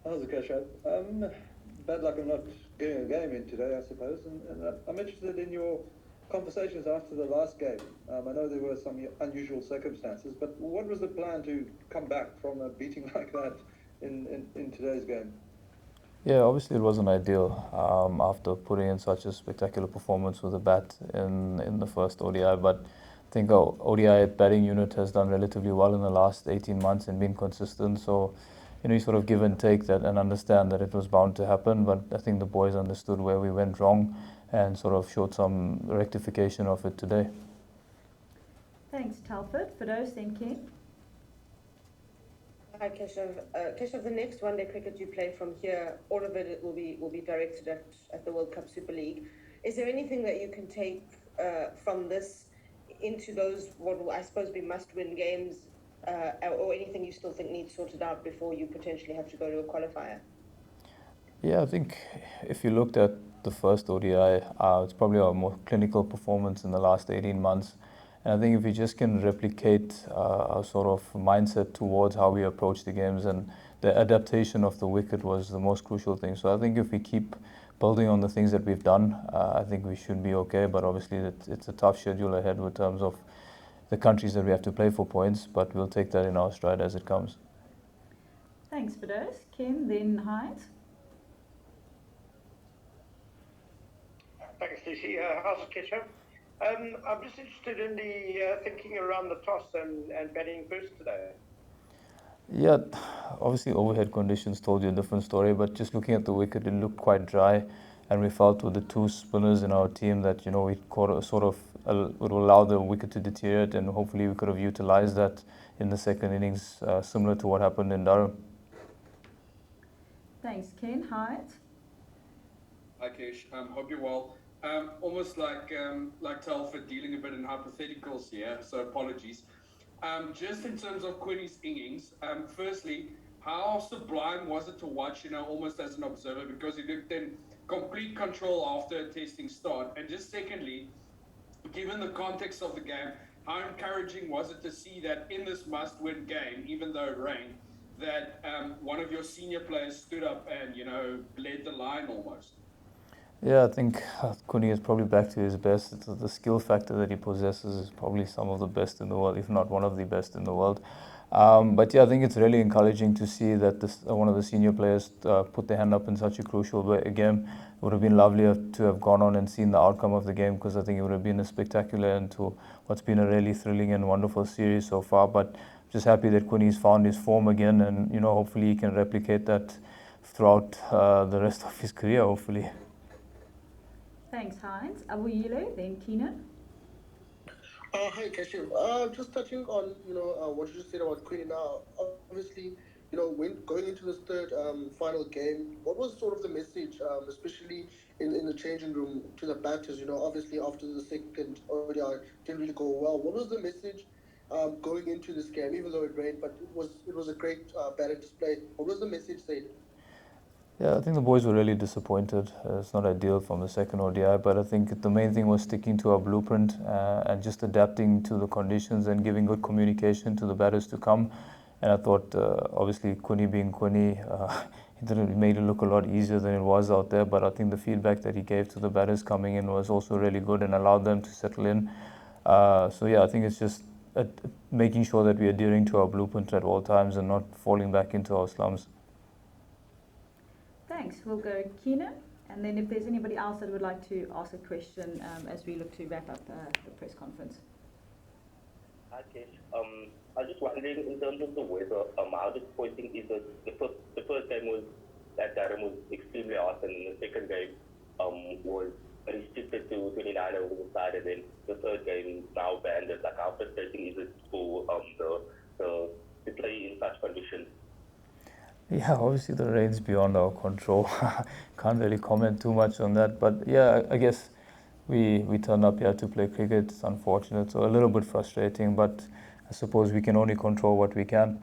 How's it, Keshav? Bad luck of not getting a game in today, I suppose. And I'm interested in your conversations after the last game. I know there were some unusual circumstances, but what was the plan to come back from a beating like that in today's game? Yeah, obviously it wasn't ideal after putting in such a spectacular performance with the bat in the first ODI. But I think our ODI batting unit has done relatively well in the last 18 months and been consistent. So, you sort of give and take that and understand that it was bound to happen. But I think the boys understood where we went wrong and sort of showed some rectification of it today. Thanks, Telford. For those thinking. Hi, Keshav. Keshav, the next one-day cricket you play from here, all of it will be directed at the World Cup Super League. Is there anything that you can take from this into those what I suppose be must-win games, or anything you still think needs sorted out before you potentially have to go to a qualifier? Yeah, I think if you looked at the first ODI, it's probably our more clinical performance in the last 18 months. And I think if we just can replicate our sort of mindset towards how we approach the games, and the adaptation of the wicket was the most crucial thing. So I think if we keep building on the things that we've done, I think we should be okay. But obviously it's a tough schedule ahead in terms of the countries that we have to play for points, but we'll take that in our stride as it comes. Thanks for those. Ken, then Hines. Thanks, Lucy. How's it, Keshav? I'm just interested in the thinking around the toss and batting first today. Yeah, obviously overhead conditions told you a different story, but just looking at the wicket, it looked quite dry, and we felt with the two spinners in our team that we sort of would allow the wicket to deteriorate, and hopefully we could have utilised that in the second innings, similar to what happened in Durham. Thanks, Ken. Hyatt. Hi, Kesh. Hope you're well. Almost like Telford dealing a bit in hypotheticals here, so apologies. Just in terms of Quinny's innings, firstly, how sublime was it to watch, almost as an observer, because he looked in complete control after a testing start. And just secondly, given the context of the game, how encouraging was it to see that in this must-win game, even though it rained, that one of your senior players stood up and, led the line almost? Yeah, I think Quinny is probably back to his best. The skill factor that he possesses is probably some of the best in the world, if not one of the best in the world. But yeah, I think it's really encouraging to see that one of the senior players put their hand up in such a crucial game. It would have been lovely to have gone on and seen the outcome of the game, because I think it would have been a spectacular end to what's been a really thrilling and wonderful series so far. But just happy that Quinny's found his form again, and hopefully he can replicate that throughout the rest of his career, hopefully. Thanks, Hines. Abuyile, then Keenan. Hi, Keshav. Just touching on what you just said about Quinny now. Obviously, when going into this third final game, what was sort of the message, especially in the changing room to the batters? Obviously after the second ODI didn't really go well. What was the message going into this game, even though it rained? But it was a great batting display. What was the message said? Yeah, I think the boys were really disappointed. It's not ideal from the second ODI, but I think the main thing was sticking to our blueprint and just adapting to the conditions and giving good communication to the batters to come. And I thought, obviously, Quinny being Quinny, he made it look a lot easier than it was out there. But I think the feedback that he gave to the batters coming in was also really good and allowed them to settle in. So yeah, I think it's just making sure that we're adhering to our blueprint at all times and not falling back into our slums. Thanks. We'll go Keenan, and then if there's anybody else that would like to ask a question as we look to wrap up the press conference. Hi, Kesh. I was just wondering, in terms of the weather, how disappointing is it? The first game was that Durham was extremely hot, and the second game was restricted to 29 over the side, and then the third game now banned. Like, how frustrating is it for to play in such conditions? Yeah, obviously the rain's beyond our control. Can't really comment too much on that. But yeah, I guess we turned up here to play cricket. It's unfortunate, so a little bit frustrating, but I suppose we can only control what we can.